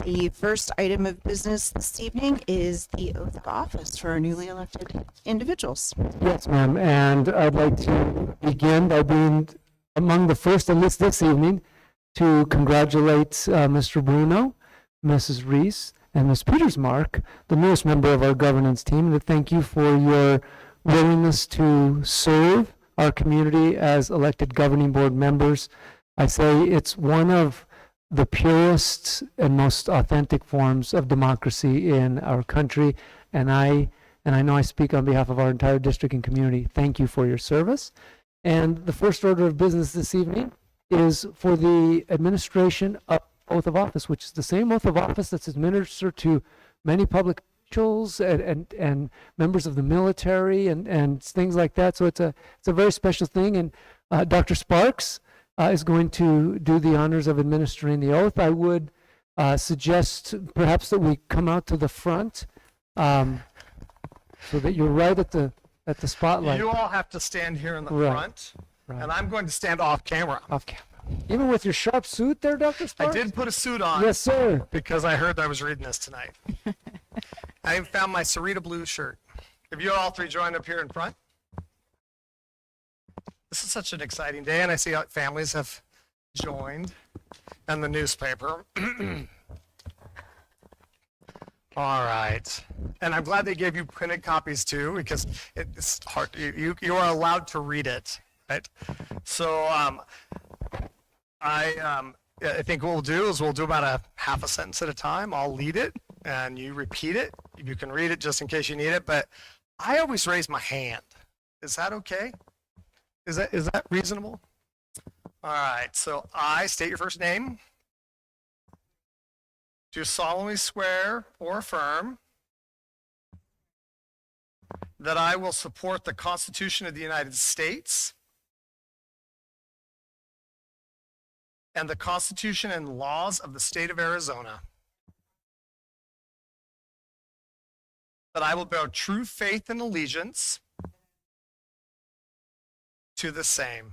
The first item of business this evening is the oath of office for our newly elected individuals. Yes, ma'am. And I'd like to begin by being among the first on this evening to congratulate Mr. Bruno, Mrs. Reese, and Ms. Petersmark, the newest member of our governance team, and to thank you for your willingness to serve our community as elected governing board members. I say it's one of the purest and most authentic forms of democracy in our country, and I know I speak on behalf of our entire district and community. Thank you for your service. And the first order of business this evening is for the administration of oath of office, which is the same oath of office that's administered to many public officials and members of the military and things like that. So it's a very special thing. And Dr. Sparks is going to do the honors of administering the oath. I would suggest perhaps that we come out to the front so that you're right at the spotlight. You all have to stand here in the Right. front, Right. and I'm going to stand off camera. Off camera. Even with your sharp suit there, Dr. I Sparks? did put a suit on Yes, sir. because I heard I was reading this tonight. I even found my Sahuarita blue shirt. If you all three join up here in front. This is such an exciting day, and I see how families have joined and the newspaper. All right. And I'm glad they gave you printed copies too, because it's hard. You are allowed to read it, right? So I think what we'll do is we'll do about a half a sentence at a time. I'll lead it, and you repeat it. You can read it just in case you need it, but I always raise my hand. Is that okay? Is that reasonable? All right. So I state your first name. Do solemnly swear or affirm that I will support the Constitution of the United States and the Constitution and laws of the state of Arizona, that I will bear true faith and allegiance to the same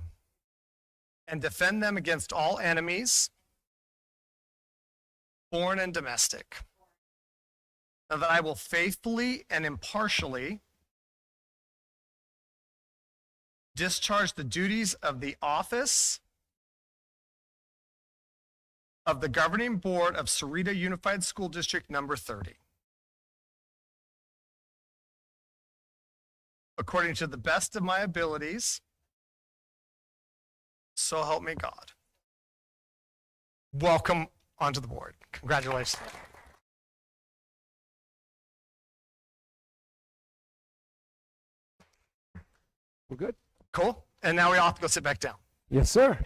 and defend them against all enemies, foreign and domestic, and that I will faithfully and impartially discharge the duties of the office of the governing board of Sahuarita Unified School District number 30, according to the best of my abilities, so help me God. Welcome onto the board. Congratulations. We're good? Cool. And now we all have to go sit back down. Yes, sir.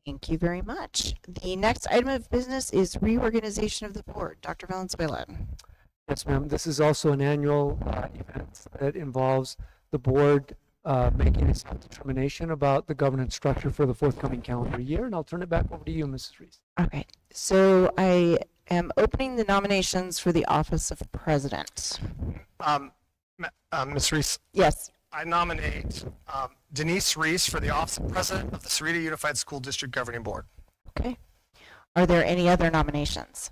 Thank you very much. The next item of business is reorganization of the board. Dr. Valenzuela. Yes, ma'am. This is also an annual event that involves the board making a self-determination about the governance structure for the forthcoming calendar year. And I'll turn it back over to you, Mrs. Reese. Okay, so I am opening the nominations for the office of president. Ms. Reese, Yes. I nominate Denise Reese for the office of president of the Sahuarita Unified School District Governing Board. Okay. Are there any other nominations?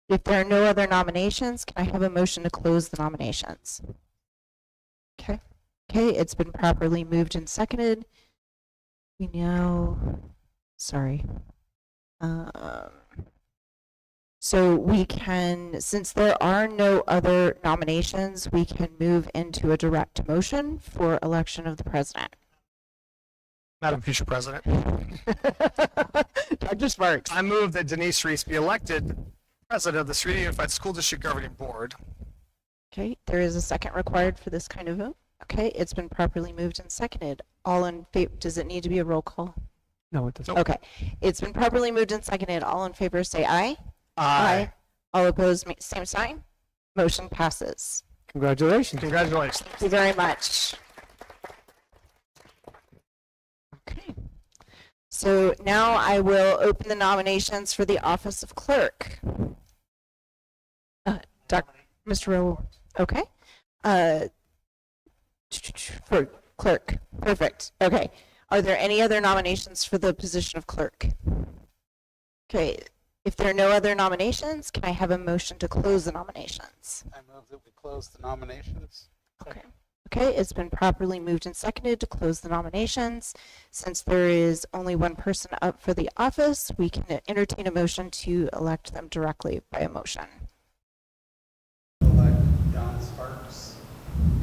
If there are no other nominations, can I have a motion to close the nominations? Okay. Okay, it's been properly moved and seconded. We now, sorry. So we can, since there are no other nominations, we can move into a direct motion for election of the president. Madam Future President, Dr. Sparks. I move that Denise Reese be elected president of the Sahuarita Unified School District Governing Board. Okay, there is a second required for this kind of vote. Okay, it's been properly moved and seconded. All in favor, does it need to be a roll call? No, it doesn't. Nope. Okay, it's been properly moved and seconded. All in favor say aye. Aye. All opposed, same sign. Motion passes. Congratulations. Congratulations. Thank you very much. Okay. So now I will open the nominations for the office of clerk. Mr. Rowe, okay. For clerk, perfect. Okay. Are there any other nominations for the position of clerk? Okay. If there are no other nominations, can I have a motion to close the nominations? I move that we close the nominations. Okay. Okay, it's been properly moved and seconded to close the nominations. Since there is only one person up for the office, we can entertain a motion to elect them directly by a motion. Elect Don Sparks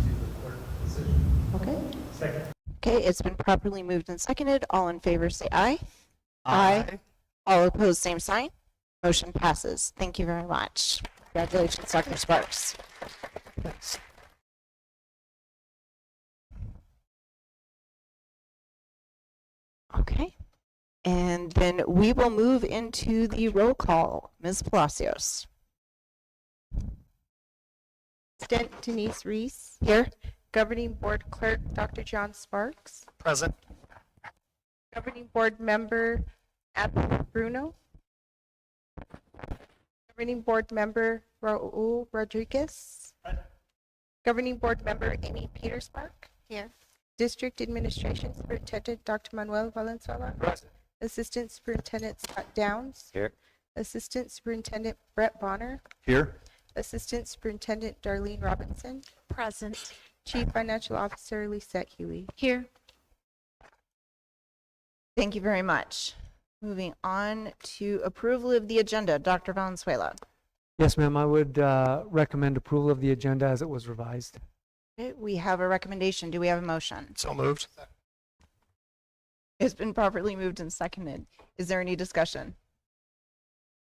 to the clerk position. Okay. Second. Okay, it's been properly moved and seconded. All in favor say aye. Aye. All opposed, same sign. Motion passes. Thank you very much. Congratulations, Dr. Sparks. Thanks. Okay. And then we will move into the roll call. Ms. Palacios. President Denise Reese, Here. Governing Board Clerk Dr. John Sparks, Present. Governing Board Member Abby Bruno, Governing Board Member Raul Rodriguez, Governing Board Member Amy Peterspark, Here. District Administration Superintendent Dr. Manuel Valenzuela, Present. Assistant Superintendent Scott Downs, Here. Assistant Superintendent Brett Bonner, Here. Assistant Superintendent Darlene Robinson, Present. Chief Financial Officer Lisette Huey. Here. Thank you very much. Moving on to approval of the agenda. Dr. Valenzuela. Yes, ma'am. I would recommend approval of the agenda as it was revised. Okay, we have a recommendation. Do we have a motion? So moved. It's been properly moved and seconded. Is there any discussion?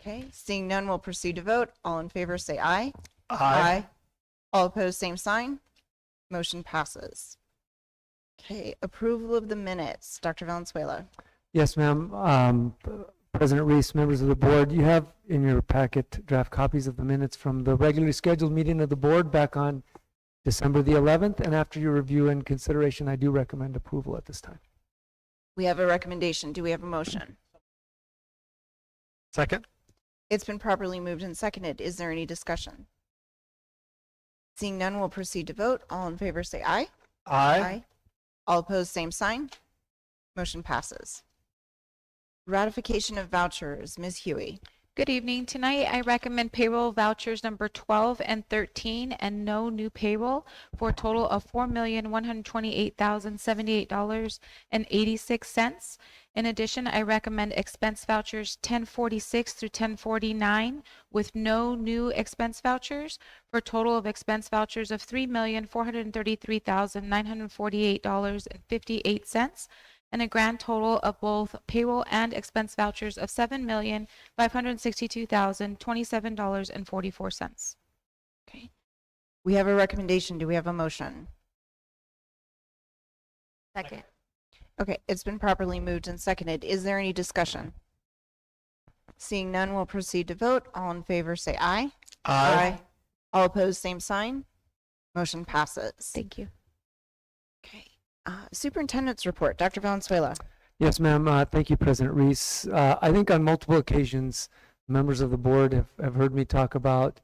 Okay, seeing none, we'll proceed to vote. All in favor say aye. All opposed, same sign. Motion passes. Okay, approval of the minutes. Dr. Valenzuela. Yes, ma'am. President Reese, members of the board, you have in your packet draft copies of the minutes from the regularly scheduled meeting of the board back on December the 11th. And after your review and consideration, I do recommend approval at this time. We have a recommendation. Do we have a motion? Second. It's been properly moved and seconded. Is there any discussion? Seeing none, we'll proceed to vote. All in favor say aye. All opposed, same sign. Motion passes. Ratification of vouchers. Ms. Huey. Good evening. Tonight, I recommend payroll vouchers number 12 and 13 and no new payroll for a total of $4,128,078.86. In addition, I recommend expense vouchers 1046 through 1049 with no new expense vouchers for a total of expense vouchers of $3,433,948.58 and a grand total of both payroll and expense vouchers of $7,562,027.44. Okay. We have a recommendation. Do we have a motion? Second. Okay, it's been properly moved and seconded. Is there any discussion? Seeing none, we'll proceed to vote. All in favor say aye. All opposed, same sign. Motion passes. Thank you. Okay. Superintendent's report. Dr. Valenzuela. Yes, ma'am. Thank you, President Reese. I think on multiple occasions, members of the board have heard me talk about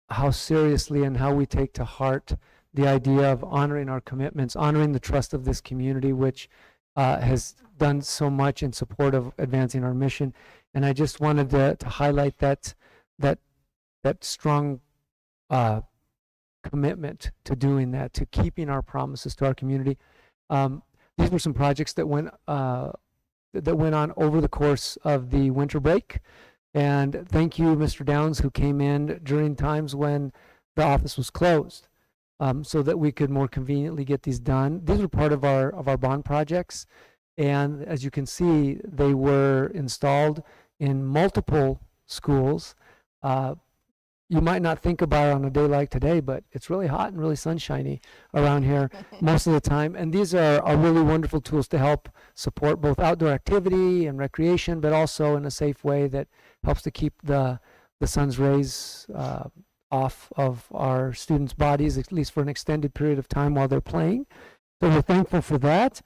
how seriously and how we take to heart the idea of honoring our commitments, honoring the trust of this community, which has done so much in support of advancing our mission. And I just wanted to highlight that strong commitment to doing that, to keeping our promises to our community. These were some projects that went on over the course of the winter break. And thank you, Mr. Downs, who came in during times when the office was closed, so that we could more conveniently get these done. These were part of our bond projects. And as you can see, they were installed in multiple schools, you might not think about it on a day like today, but it's really hot and really sunshiny around here most of the time. And these are really wonderful tools to help support both outdoor activity and recreation, but also in a safe way that helps to keep the sun's rays off of our students' bodies, at least for an extended period of time while they're playing. So we're thankful for that.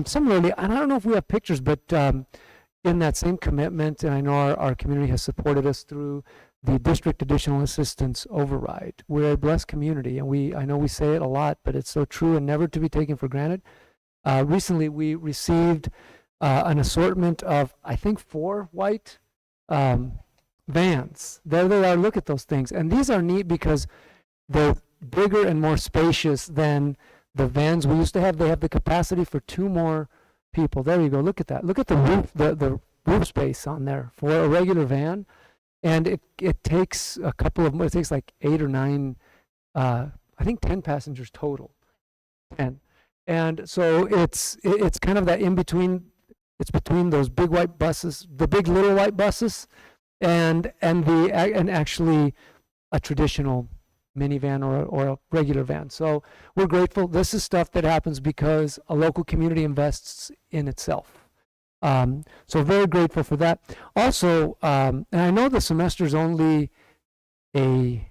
Similarly, and I don't know if we have pictures, but in that same commitment, and I know our community has supported us through the District Additional Assistance Override. We're a blessed community, and I know we say it a lot, but it's so true and never to be taken for granted. Recently, we received an assortment of, I think, 4 white vans. There they are. Look at those things. And these are neat because they're bigger and more spacious than the vans we used to have. They have the capacity for 2 more people. There you go. Look at that. Look at the roof, the roof space on there for a regular van. And it takes it takes like 8 or 9, I think 10 passengers total. 10. And so it's kind of that in between. It's between those big white buses, the big little white buses, and actually a traditional minivan or a regular van. So we're grateful. This is stuff that happens because a local community invests in itself. So very grateful for that. Also, and I know the semester's only a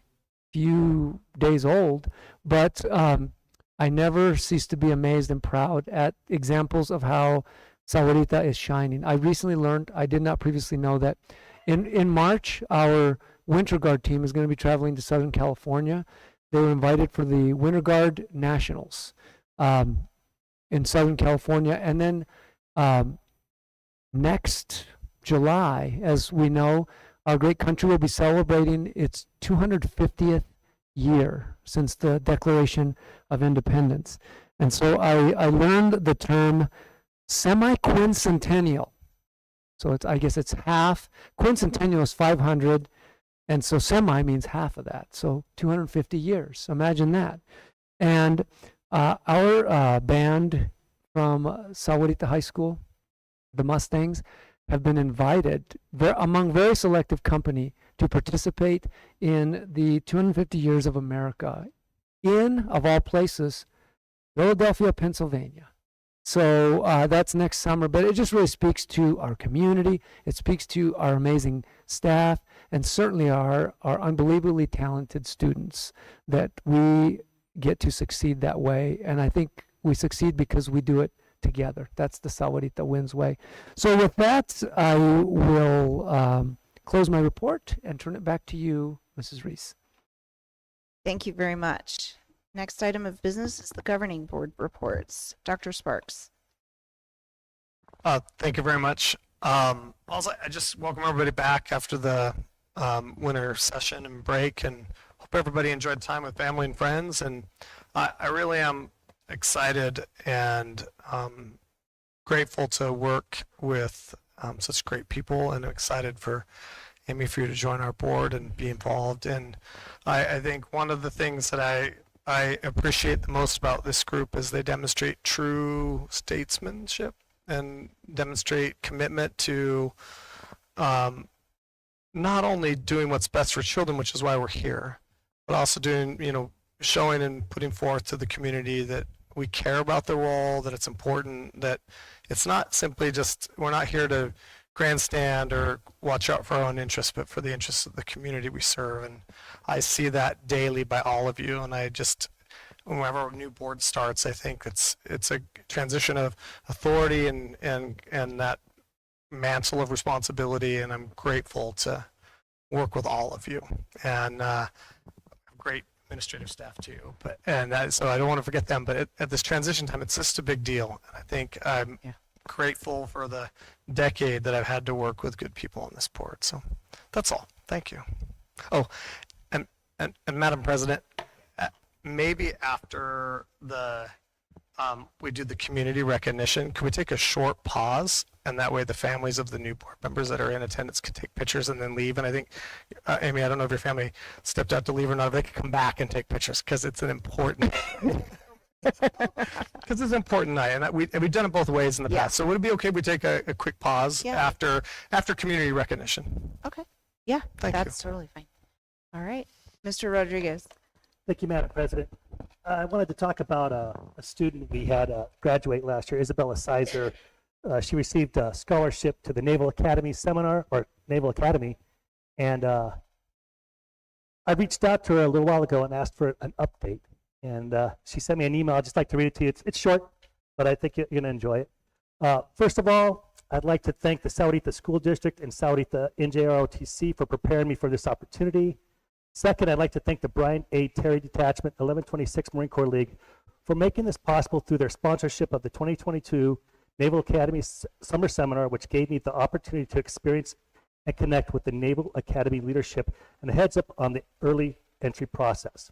few days old, but I never cease to be amazed and proud at examples of how Sahuarita is shining. I recently learned, I did not previously know, that in March, our Winter Guard team is going to be traveling to Southern California. They were invited for the Winter Guard Nationals in Southern California. And then next July, as we know, our great country will be celebrating its 250th year since the Declaration of Independence. And so I learned the term semi-quincentennial. So I guess it's half. Quincentennial is 500, and so semi means half of that. So 250 years. Imagine that. And our band from Sahuarita High School, the Mustangs, have been invited among very selective company to participate in the 250 years of America in, of all places, Philadelphia, Pennsylvania. So that's next summer, but it just really speaks to our community. It speaks to our amazing staff, and certainly our unbelievably talented students, that we get to succeed that way. And I think we succeed because we do it together. That's the Sahuarita Wins way. So with that, I will close my report and turn it back to you, Mrs. Reese. Thank you very much. Next item of business is the governing board reports. Dr. Sparks. Thank you very much. Also, I just welcome everybody back after the winter session and break, and hope everybody enjoyed time with family and friends. And I really am excited and grateful to work with such great people, and excited for Amy, for you to join our board and be involved. And I think one of the things that I appreciate the most about this group is they demonstrate true statesmanship and demonstrate commitment to not only doing what's best for children, which is why we're here, but also doing, showing and putting forth to the community that we care about the role, that it's important, that it's not simply just, we're not here to grandstand or watch out for our own interests, but for the interests of the community we serve. And I see that daily by all of you. And I just, whenever a new board starts, I think it's a transition of authority and that mantle of responsibility. And I'm grateful to work with all of you, and great administrative staff too. So I don't want to forget them, but at this transition time, it's just a big deal. And I think I'm grateful for the decade that I've had to work with good people on this board. So that's all. Thank you. Oh, and Madam President, maybe after we do the community recognition, can we take a short pause? And that way the families of the new board members that are in attendance can take pictures and then leave. And I think, Amy, I don't know if your family stepped out to leave or not, if they could come back and take pictures, because it's an important because it's an important night, and we've done it both ways in the past. So would it be okay if we take a quick pause after community recognition? Okay. Yeah, Thank that's totally fine. All right, Mr. Rodriguez. Thank you, Madam President. I wanted to talk about a student we had graduate last year, Isabella Sizer. She received a scholarship to the Naval Academy seminar, or Naval Academy, and I reached out to her a little while ago and asked for an update. And she sent me an email. I'd just like to read it to you. It's short, but I think you're going to enjoy it. First of all, I'd like to thank the Sahuarita School District and Sahuarita NJROTC for preparing me for this opportunity. Second, I'd like to thank the Brian A. Terry Detachment 1126 Marine Corps League for making this possible through their sponsorship of the 2022 Naval Academy Summer Seminar, which gave me the opportunity to experience and connect with the Naval Academy leadership and a heads up on the early entry process.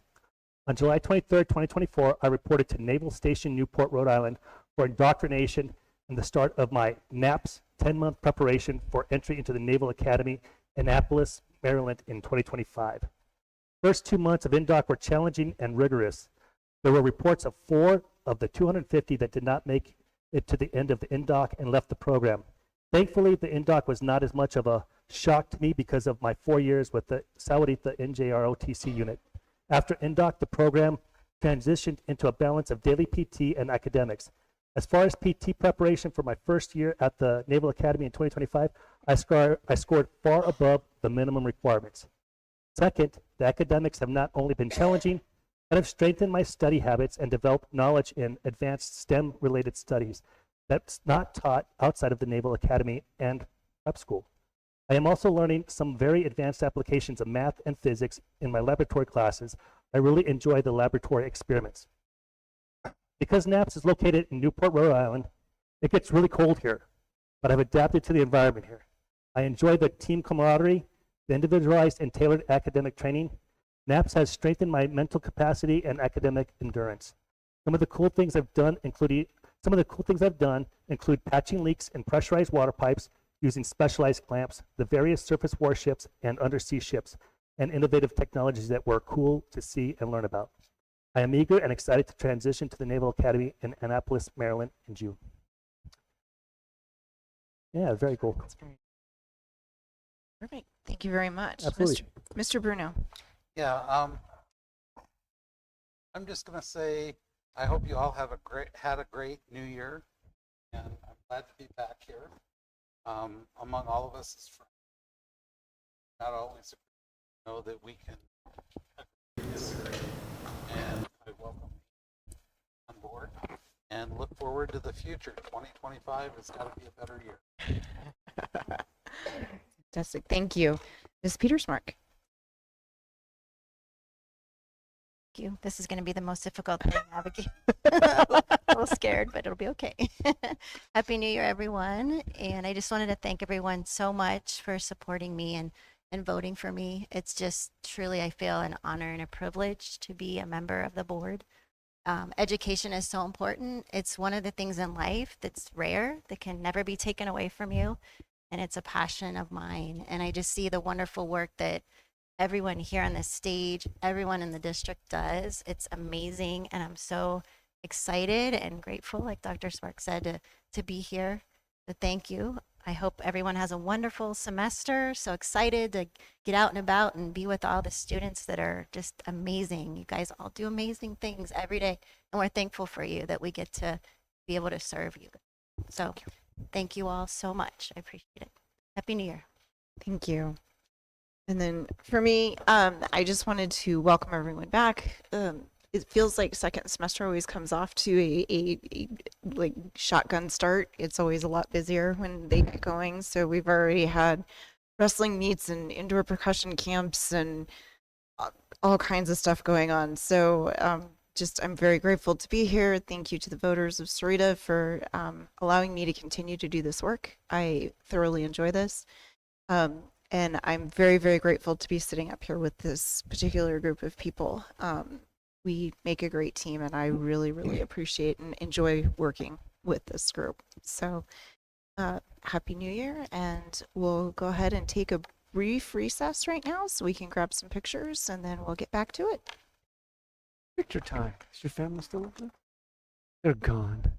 On July 23rd, 2024, I reported to Naval Station Newport, Rhode Island for indoctrination and the start of my NAPS 10-month preparation for entry into the Naval Academy, Annapolis, Maryland in 2025. First 2 months of indoc were challenging and rigorous. There were reports of 4 of the 250 that did not make it to the end of the indoc and left the program. Thankfully, the indoc was not as much of a shock to me because of my 4 years with the Sahuarita NJROTC unit. After indoc, the program transitioned into a balance of daily PT and academics. As far as PT preparation for my first year at the Naval Academy in 2025, I scored far above the minimum requirements. Second, the academics have not only been challenging, but have strengthened my study habits and developed knowledge in advanced STEM-related studies that's not taught outside of the Naval Academy and prep school. I am also learning some very advanced applications of math and physics in my laboratory classes. I really enjoy the laboratory experiments. Because NAPS is located in Newport, Rhode Island, it gets really cold here, but I've adapted to the environment here. I enjoy the team camaraderie, the individualized and tailored academic training. NAPS has strengthened my mental capacity and academic endurance. Some of the cool things I've done include patching leaks in pressurized water pipes using specialized clamps, the various surface warships and undersea ships, and innovative technologies that were cool to see and learn about. I am eager and excited to transition to the Naval Academy in Annapolis, Maryland in June. Yeah, very cool. That's very perfect. Thank you very much. Absolutely. Mr. Bruno. Yeah, I'm just gonna say, I hope you all have had a great new year, and I'm glad to be back here, among all of us as friends. Not always know that we can disagree, and I welcome you on board and look forward to the future. 2025 has got to be a better year. Fantastic. Thank you. Ms. Petersmark. You. This is going to be the most difficult thing to navigate. A little scared, but it'll be okay. Happy New Year, everyone. And I just wanted to thank everyone so much for supporting me and voting for me. It's just truly, I feel an honor and a privilege to be a member of the board. Education is so important. It's one of the things in life that's rare, that can never be taken away from you. And it's a passion of mine. And I just see the wonderful work that everyone here on this stage, everyone in the district does. It's amazing, and I'm so excited and grateful, like Dr. Spark said, to be here. So thank you. I hope everyone has a wonderful semester. So excited to get out and about and be with all the students that are just amazing. You guys all do amazing things every day, and we're thankful for you that we get to be able to serve you. So thank you all so much. I appreciate it. Happy New Year. Thank you. And then for me, I just wanted to welcome everyone back. It feels like second semester always comes off to a like shotgun start. It's always a lot busier when they get going. So we've already had wrestling meets and indoor percussion camps and all kinds of stuff going on. So I'm very grateful to be here. Thank you to the voters of Sahuarita for allowing me to continue to do this work. I thoroughly enjoy this. And I'm very, very grateful to be sitting up here with this particular group of people. We make a great team, and I really, really appreciate and enjoy working with this group. So Happy New Year, and we'll go ahead and take a brief recess right now so we can grab some pictures, and then we'll get back to it. Picture time. Is your family still with them? They're gone.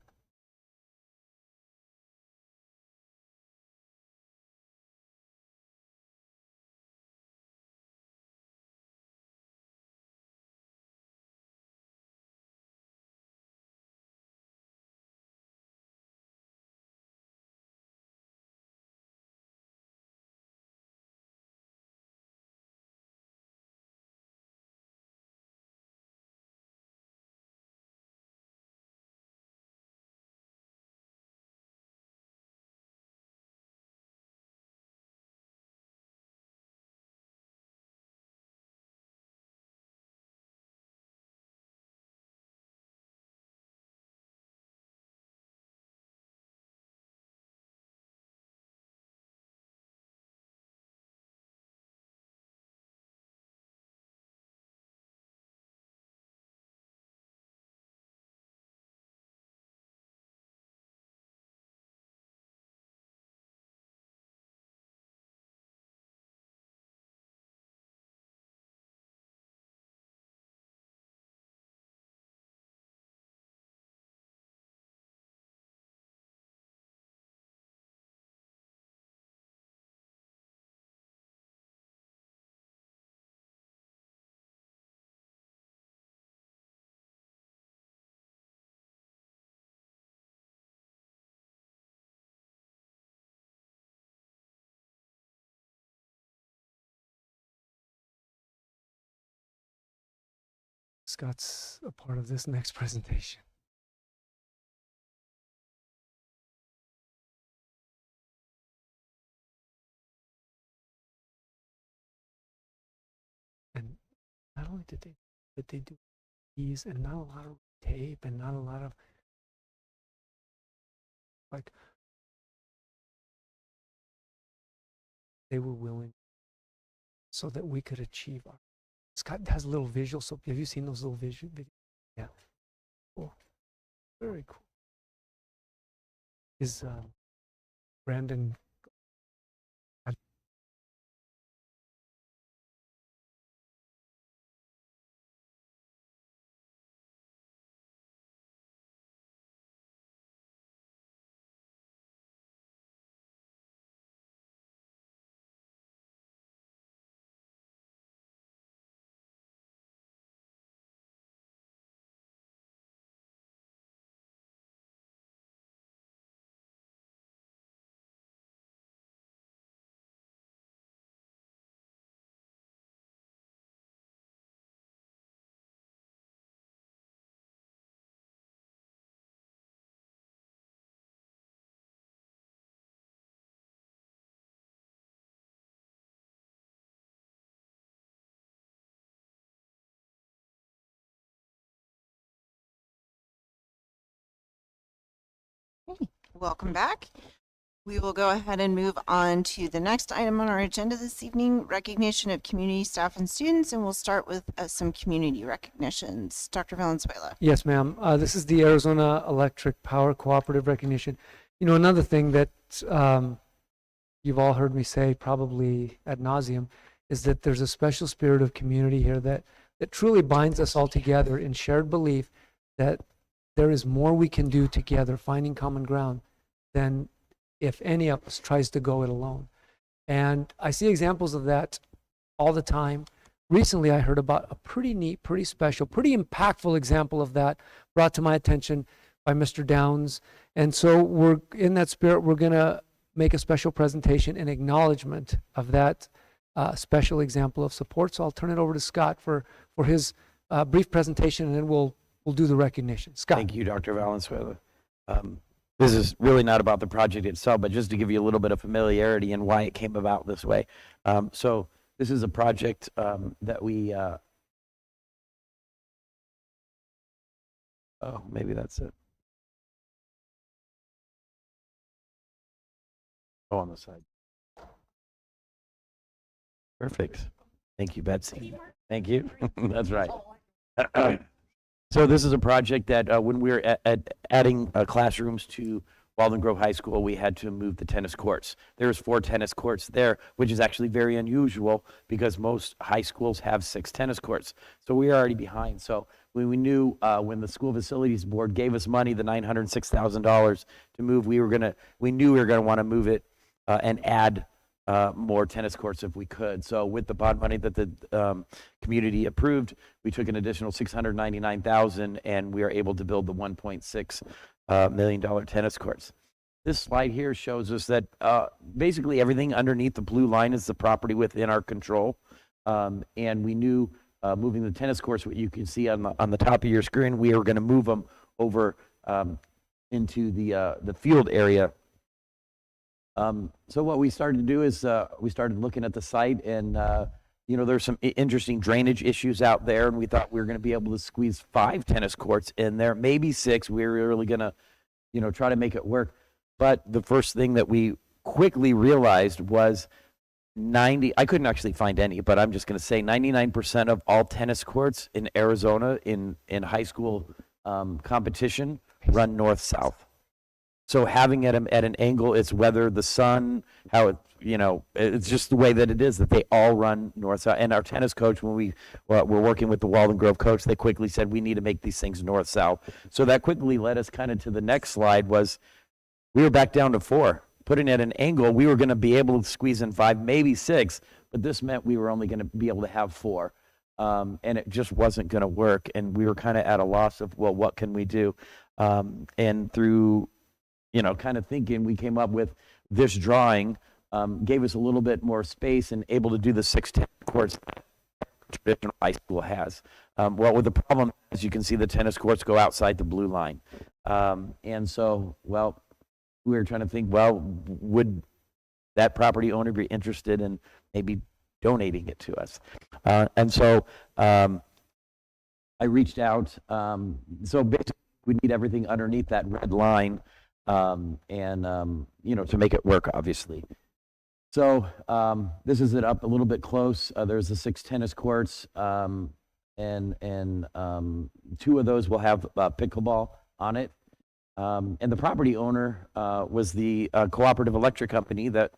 Scott's a part of this next presentation. And not only did they do these and not a lot of tape and not a lot of like they were willing so that we could achieve our Scott has a little visual, so have you seen those little visual videos? Yeah. Cool. Very cool. Is Brandon Welcome back. We will go ahead and move on to the next item on our agenda this evening, recognition of community staff and students, and we'll start with some community recognitions. Dr. Valenzuela. Yes, ma'am. This is the Arizona Electric Power Cooperative recognition. You know, another thing that you've all heard me say probably ad nauseum is that there's a special spirit of community here that truly binds us all together in shared belief that there is more we can do together, finding common ground, than if any of us tries to go it alone. And I see examples of that all the time. Recently, I heard about a pretty neat, pretty special, pretty impactful example of that brought to my attention by Mr. Downs. And so we're in that spirit, we're going to make a special presentation in acknowledgement of that special example of support. So I'll turn it over to Scott for his brief presentation, and then we'll do the recognition. Scott. Thank you, Dr. Valenzuela. This is really not about the project itself, but just to give you a little bit of familiarity and why it came about this way. So this is a project that we, oh, maybe that's it. Oh, on the side. Perfect. Thank you, Betsy. Thank you. That's right. So this is a project that when we were adding classrooms to Walden Grove High School, we had to move the tennis courts. There's 4 tennis courts there, which is actually very unusual because most high schools have 6 tennis courts. So we were already behind. So we knew when the school facilities board gave us money, the $906,000 to move, we knew we were going to want to move it and add more tennis courts if we could. So with the bond money that the community approved, we took an additional $699,000 and we are able to build the $1.6 million tennis courts. This slide here shows us that basically everything underneath the blue line is the property within our control. And we knew moving the tennis courts, what you can see on the top of your screen, we were going to move them over into the field area. So what we started to do is we started looking at the site, and you know, there's some interesting drainage issues out there, and we thought we were going to be able to squeeze 5 tennis courts in there, maybe 6. We were really going to, you know, try to make it work. But the first thing that we quickly realized was I couldn't actually find any, but I'm just going to say 99% of all tennis courts in Arizona in high school competition run north-south. So having it at an angle, it's whether the sun, how it, you know, it's just the way that it is, that they all run north-south. And our tennis coach, when we were working with the Walden Grove coach, they quickly said, we need to make these things north-south. So that quickly led us kind of to the next slide was, we were back down to 4. Putting it at an angle, we were going to be able to squeeze in 5, maybe 6, but this meant we were only going to be able to have 4. And it just wasn't going to work. And we were kind of at a loss of, well, what can we do? And through, you know, kind of thinking, we came up with this drawing, gave us a little bit more space and able to do the 6 tennis courts traditional high school has. Well, with the problem, as you can see, the tennis courts go outside the blue line. And so, well, we were trying to think, well, would that property owner be interested in maybe donating it to us? And so I reached out. So basically, we need everything underneath that red line, to make it work, obviously. So this is it up a little bit close. There's the 6 tennis courts, and 2 of those will have pickleball on it. And the property owner was the cooperative electric company that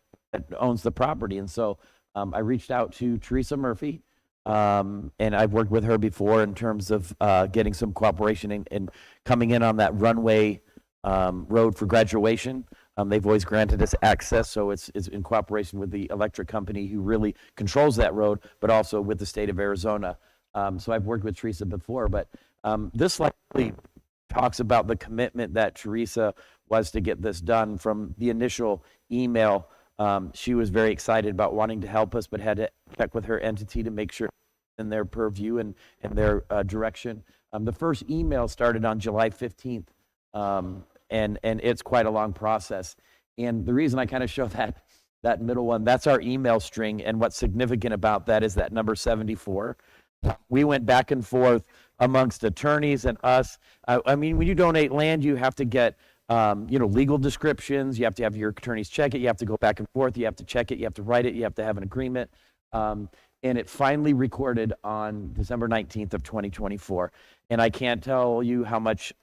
owns the property. And so I reached out to Teresa Murphy, and I've worked with her before in terms of getting some cooperation and coming in on that runway road for graduation. They've always granted us access, so it's in cooperation with the electric company who really controls that road, but also with the state of Arizona. So I've worked with Teresa before, but this likely talks about the commitment that Teresa was to get this done. From the initial email, she was very excited about wanting to help us, but had to check with her entity to make sure in their purview and their direction. The first email started on July 15th. And it's quite a long process. And the reason I kind of show that middle one, that's our email string. And what's significant about that is that number 74. We went back and forth amongst attorneys and us. I mean, when you donate land, you have to get, legal descriptions. You have to have your attorneys check it. You have to go back and forth. You have to check it. You have to write it. You have to have an agreement. And it finally recorded on December 19th of 2024. And I can't tell you how much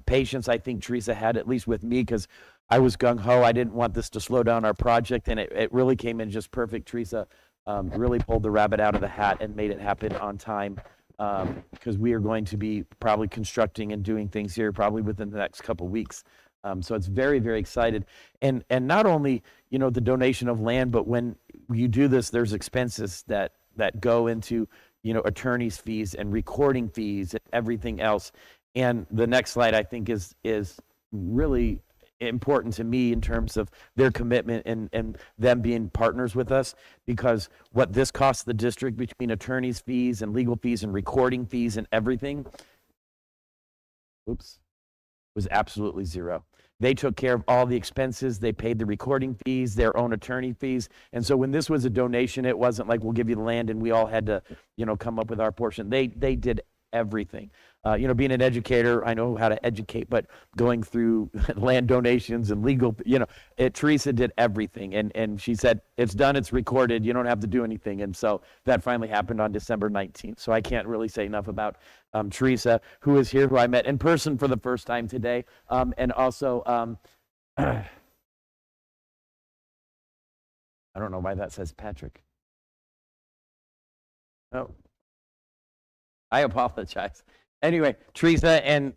patience I think Teresa had, at least with me, because I was gung-ho. I didn't want this to slow down our project, and it really came in just perfect. Teresa really pulled the rabbit out of the hat and made it happen on time, because we are going to be probably constructing and doing things here probably within the next couple weeks. So it's very, very excited. And not only, the donation of land, but when you do this, there's expenses that go into, attorney's fees and recording fees and everything else. And the next slide, I think, is really important to me in terms of their commitment and them being partners with us, because what this costs the district between attorney's fees and legal fees and recording fees and everything, was absolutely zero. They took care of all the expenses. They paid the recording fees, their own attorney fees. And so when this was a donation, it wasn't like, we'll give you the land and we all had to, come up with our portion. They did everything. Being an educator, I know how to educate, but going through land donations and legal, Teresa did everything. And she said, it's done, it's recorded, you don't have to do anything. And so that finally happened on December 19th. So I can't really say enough about Teresa, who is here, who I met in person for the first time today. And also, I don't know why that says Patrick. Oh, I apologize. Anyway, Teresa and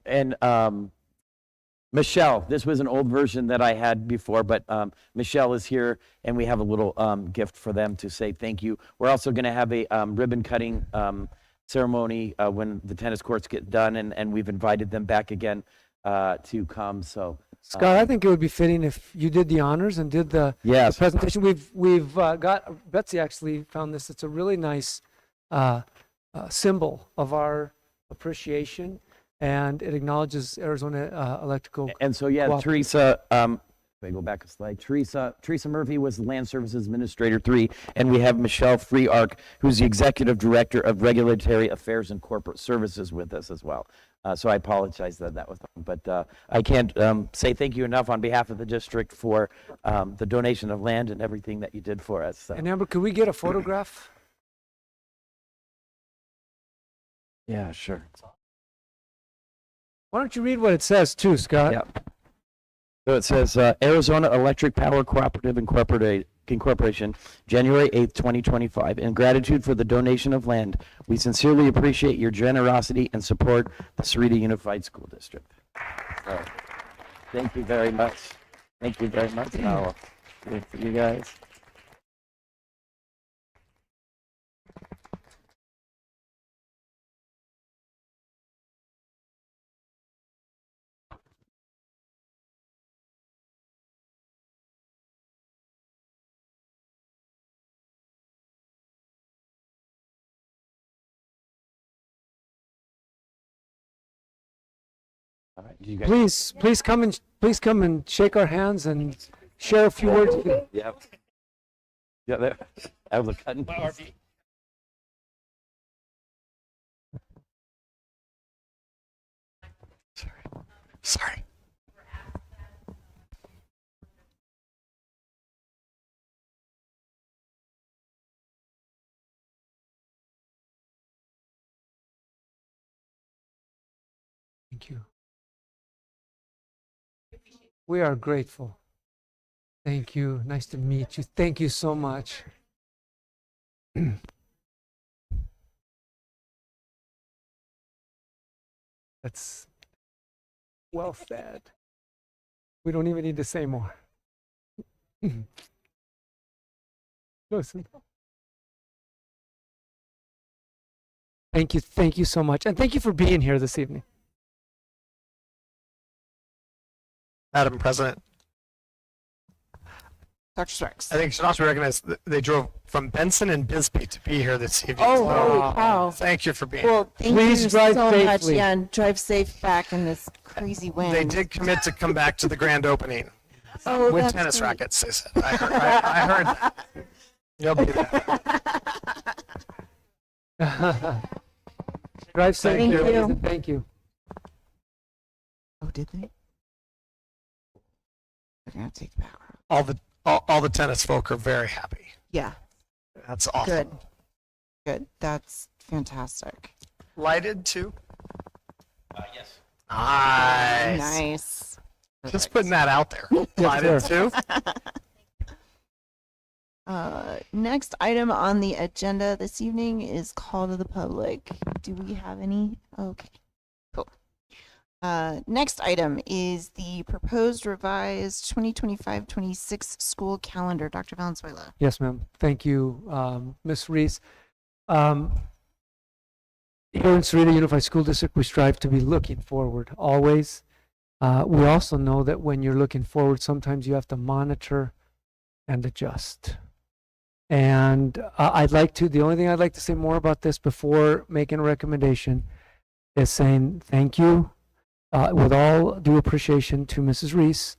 Michelle. This was an old version that I had before, but Michelle is here, and we have a little gift for them to say thank you. We're also going to have a ribbon cutting ceremony when the tennis courts get done, and we've invited them back again to come. So, Scott, I think it would be fitting if you did the honors and did the presentation. We've got, Betsy actually found this. It's a really nice symbol of our appreciation, and it acknowledges Arizona Electrical. And so, yeah, Teresa, if I go back a slide, Teresa Murphy was the Land Services Administrator 3, and we have Michelle Freeark, who's the Executive Director of Regulatory Affairs and Corporate Services, with us as well. So I apologize that was wrong, but I can't say thank you enough on behalf of the district for the donation of land and everything that you did for us. So. And Amber, could we get a photograph? Yeah, sure. Why don't you read what it says too, Scott? Yeah. So it says, Arizona Electric Power Cooperative Incorporation, January 8th, 2025. In gratitude for the donation of land, we sincerely appreciate your generosity and support the Sahuarita Unified School District. So, thank you very much. Thank you very much. And I'll do it for you guys. All right, you guys. Please come and shake our hands and share a few words. Yeah. Yeah, there. I was cutting. Sorry. Thank you. We are grateful. Thank you. Nice to meet you. Thank you so much. That's well said. We don't even need to say more. Listen. Thank you so much. And thank you for being here this evening. Madam President, Dr. Starks. I think it should also be recognized that they drove from Benson and Bisbee to be here this evening. Oh, so holy cow. thank you for being here. Well, thank Please you drive so much. safely. Yeah, and drive safe back in this crazy wind. They did commit to come back to the grand opening Oh, with that's tennis great. rackets, they said. I heard that. You'll be there. Drive safe. Thank ladies, you. and Thank you. Oh, did they? They're going to take the back road. All the tennis folk are very happy. Yeah, That's awesome. good. Good. That's fantastic. Lighted too? Yes. Nice. Nice. Just putting that out there. Yes, Lighted sir. too? Next item on the agenda this evening is call to the public. Do we have any? Okay, cool. Next item is the proposed revised 2025-26 school calendar. Dr. Valenzuela. Yes, ma'am. Thank you, Ms. Reese. Here in Sahuarita Unified School District, we strive to be looking forward always. We also know that when you're looking forward, sometimes you have to monitor and adjust. And the only thing I'd like to say more about this before making a recommendation is saying thank you with all due appreciation to Mrs. Reese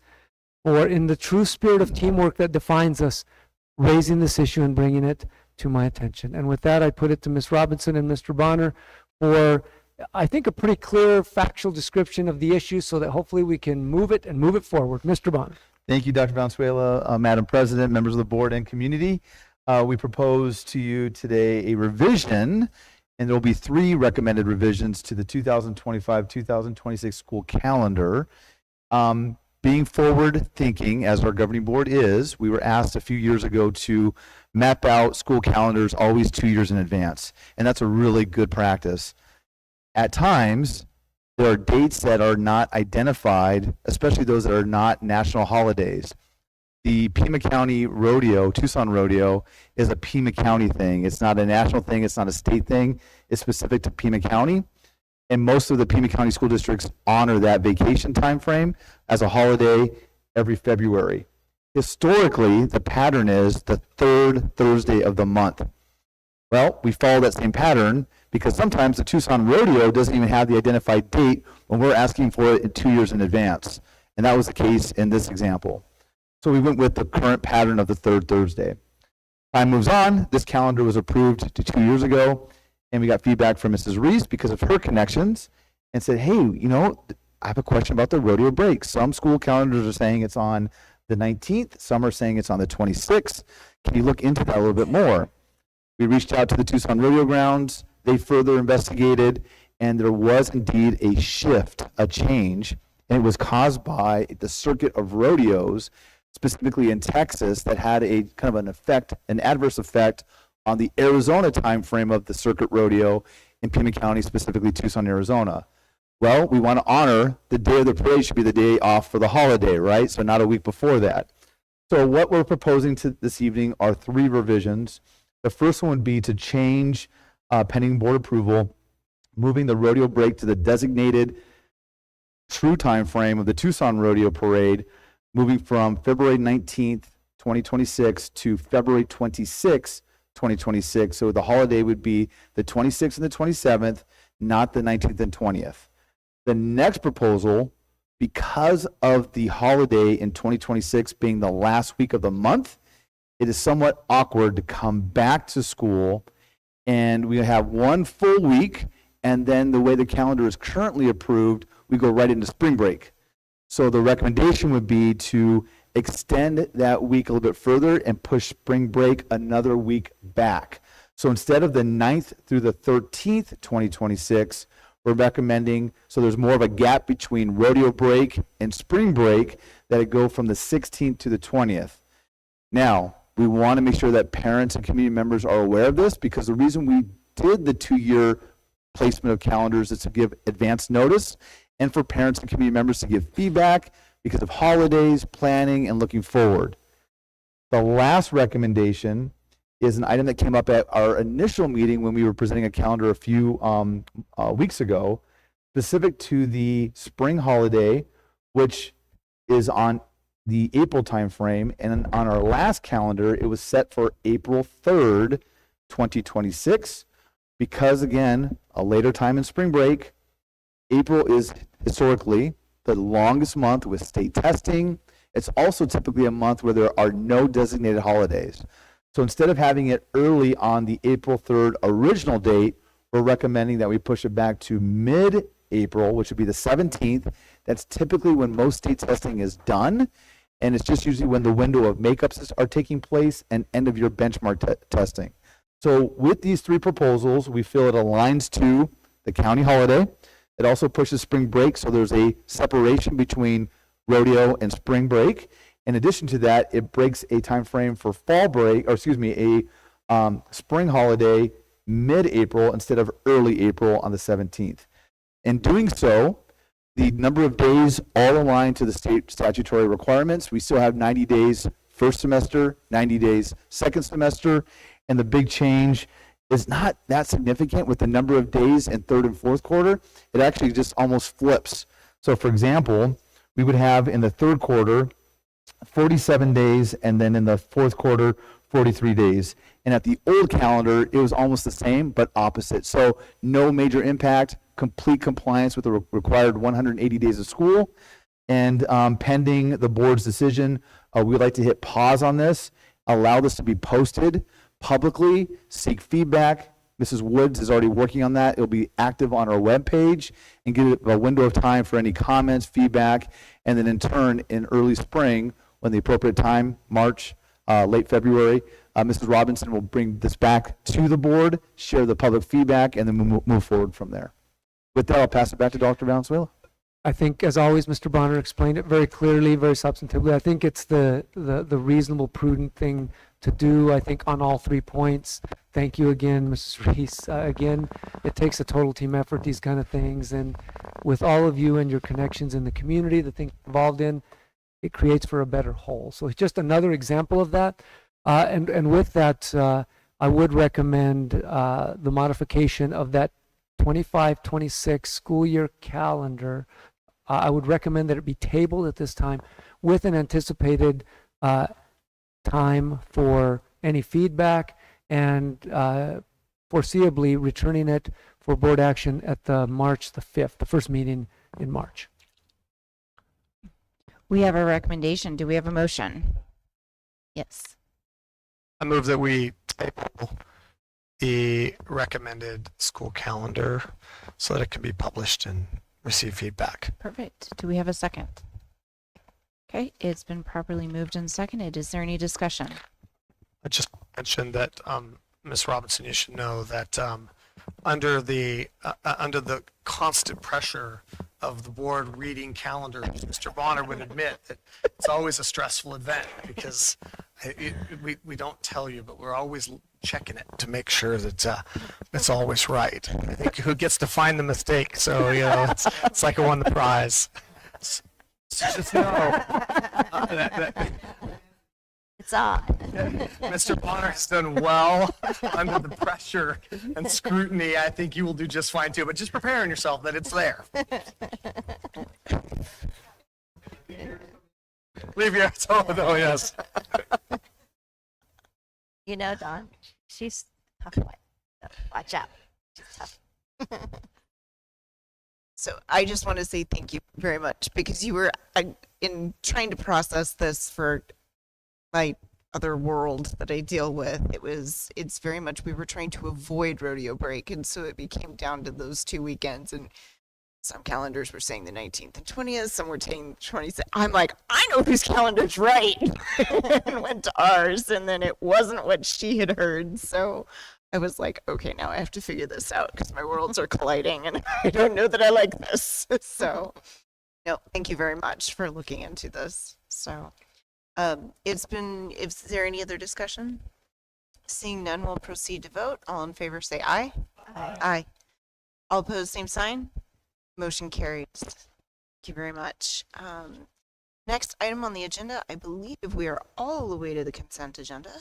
for, in the true spirit of teamwork that defines us, raising this issue and bringing it to my attention. And with that, I put it to Ms. Robinson and Mr. Bonner for, I think, a pretty clear factual description of the issue so that hopefully we can move it and move it forward. Mr. Bonner. Thank you, Dr. Valenzuela, Madam President, members of the board and community. We propose to you today a revision, and there will be 3 recommended revisions to the 2025-2026 school calendar. Being forward thinking, as our governing board is, we were asked a few years ago to map out school calendars always 2 years in advance, and that's a really good practice. At times, there are dates that are not identified, especially those that are not national holidays. The Pima County Rodeo, Tucson Rodeo, is a Pima County thing. It's not a national thing. It's not a state thing. It's specific to Pima County. And most of the Pima County school districts honor that vacation time frame as a holiday every February. Historically, the pattern is the 3rd Thursday of the month. Well, we follow that same pattern because sometimes the Tucson Rodeo doesn't even have the identified date when we're asking for it 2 years in advance. And that was the case in this example. So we went with the current pattern of the 3rd Thursday. Time moves on. This calendar was approved 2 years ago, and we got feedback from Mrs. Reese because of her connections and said, hey, you know, I have a question about the rodeo break. Some school calendars are saying it's on the 19th. Some are saying it's on the 26th. Can you look into that a little bit more? We reached out to the Tucson Rodeo Grounds. They further investigated, and there was indeed a shift, a change, and it was caused by the circuit of rodeos, specifically in Texas, that had a kind of an effect, an adverse effect on the Arizona timeframe of the circuit rodeo in Pima County, specifically Tucson, Arizona. Well, we want to honor the day of the parade should be the day off for the holiday, right? So not a week before that. So what we're proposing to this evening are 3 revisions. The first one would be to change, pending board approval, moving the rodeo break to the designated true time frame of the Tucson Rodeo Parade, moving from February 19th, 2026 to February 26th, 2026. So the holiday would be the 26th and the 27th, not the 19th and 20th. The next proposal, because of the holiday in 2026 being the last week of the month, it is somewhat awkward to come back to school and we have one full week, and then the way the calendar is currently approved, we go right into spring break. So the recommendation would be to extend that week a little bit further and push spring break another week back. So instead of the 9th through the 13th, 2026, we're recommending, so there's more of a gap between rodeo break and spring break, that it go from the 16th to the 20th. Now, we want to make sure that parents and community members are aware of this, because the reason we did the 2-year placement of calendars is to give advance notice and for parents and community members to give feedback because of holidays, planning, and looking forward. The last recommendation is an item that came up at our initial meeting when we were presenting a calendar a few weeks ago, specific to the spring holiday, which is on the April timeframe, and on our last calendar, it was set for April 3rd, 2026, because again, a later time in spring break. April is historically the longest month with state testing. It's also typically a month where there are no designated holidays. So instead of having it early on the April 3rd original date, we're recommending that we push it back to mid-April, which would be the 17th. That's typically when most state testing is done, and it's just usually when the window of makeups are taking place and end of year benchmark testing. So with these three proposals, we feel it aligns to the county holiday. It also pushes spring break, so there's a separation between rodeo and spring break. In addition to that, it breaks a time frame for fall break, or excuse me, a spring holiday mid-April instead of early April on the 17th. In doing so, the number of days all align to the state statutory requirements. We still have 90 days first semester, 90 days second semester, and the big change is not that significant with the number of days in third and fourth quarter. It actually just almost flips. So for example, we would have in the third quarter 47 days, and then in the fourth quarter 43 days. And at the old calendar, it was almost the same, but opposite. So no major impact, complete compliance with the required 180 days of school. And pending the board's decision, we would like to hit pause on this, allow this to be posted publicly, seek feedback. Mrs. Woods is already working on that. It'll be active on our webpage, and give it a window of time for any comments, feedback, and then in turn, in early spring, when the appropriate time, March, late February, Mrs. Robinson will bring this back to the board, share the public feedback, and then we'll move forward from there. With that, I'll pass it back to Dr. Valenzuela. I think, as always, Mr. Bonner explained it very clearly, very substantively. I think it's the reasonable, prudent thing to do, I think, on all 3 points. Thank you again, Mrs. Reese. Again, it takes a total team effort, these kind of things. And with all of you and your connections in the community, the things involved in, it creates for a better whole. So it's just another example of that. And with that, I would recommend the modification of that 25-26 school year calendar. I would recommend that it be tabled at this time with an anticipated time for any feedback, and foreseeably returning it for board action at the March the 5th, the first meeting in March. We have a recommendation. Do we have a motion? Yes. I move that we table the recommended school calendar so that it can be published and receive feedback. Perfect. Do we have a second? Okay, it's been properly moved and seconded. Is there any discussion? I just mentioned that, Ms. Robinson, you should know that under the constant pressure of the board reading calendars, Mr. Bonner would admit that it's always a stressful event because we don't tell you, but we're always checking it to make sure that it's always right. I think who gets to find the mistake, so it's like I won the prize. So just know that It's on. Mr. Bonner has done well under the pressure and scrutiny. I think you will do just fine too, but just preparing yourself that it's there. Leave your though, yes. You know, Dawn, she's tough one. Watch out. She's tough. So I just want to say thank you very much because you were in trying to process this for my other world that I deal with. It's very much, we were trying to avoid rodeo break. And so it became down to those 2 weekends, and some calendars were saying the 19th and 20th. Some were saying 26th. I'm like, I know whose calendar's right, and went to ours. And then it wasn't what she had heard. So I was like, okay, now I have to figure this out because my worlds are colliding and I don't know that I like this. So no, thank you very much for looking into this. So is there any other discussion? Seeing none, we'll proceed to vote. All in favor say aye. Aye. Aye. All opposed, same sign. Motion carries. Thank you very much. Next item on the agenda, I believe we are all the way to the consent agenda.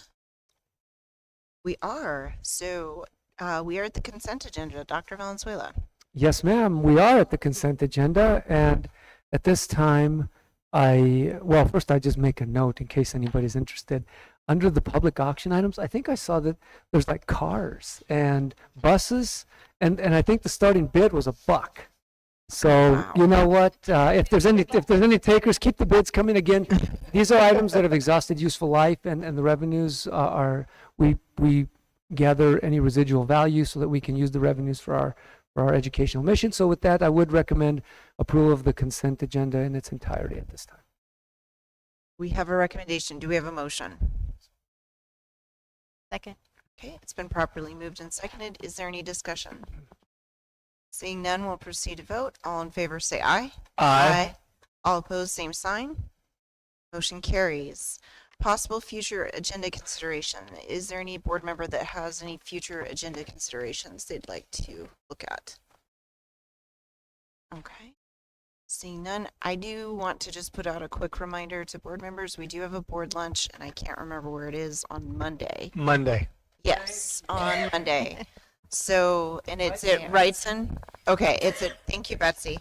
We are. So we are at the consent agenda. Dr. Valenzuela. Yes, ma'am. We are at the consent agenda, and at this time, first I just make a note in case anybody's interested. Under the public auction items, I think I saw that there's like cars and buses, and I think the starting bid was $1. So you know what? If there's any takers, keep the bids coming. Again, these are items that have exhausted useful life, and the revenues we gather any residual value so that we can use the revenues for our educational mission. So with that, I would recommend approval of the consent agenda in its entirety at this time. We have a recommendation. Do we have a motion? Second. Okay, it's been properly moved and seconded. Is there any discussion? Seeing none, we'll proceed to vote. All in favor say aye. Aye. All opposed, same sign. Motion carries. Possible future agenda consideration. Is there any board member that has any future agenda considerations they'd like to look at? Okay. Seeing none, I do want to just put out a quick reminder to board members. We do have a board lunch, and I can't remember where it is, on Monday. Monday. Yes, on Monday. So, and it's at Wrightson. Okay, thank you, Betsy.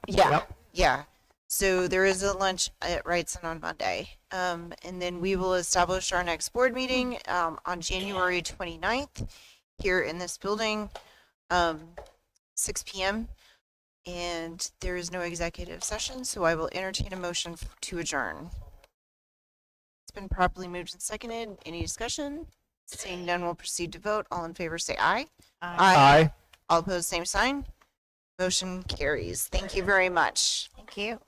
Yeah, yeah. So there is a lunch at Wrightson on Monday. And then we will establish our next board meeting on January 29th here in this building, 6 p.m. And there is no executive session, so I will entertain a motion to adjourn. It's been properly moved and seconded. Any discussion? Seeing none, we'll proceed to vote. All in favor say aye. Aye. All opposed, same sign. Motion carries. Thank you very much. Thank you.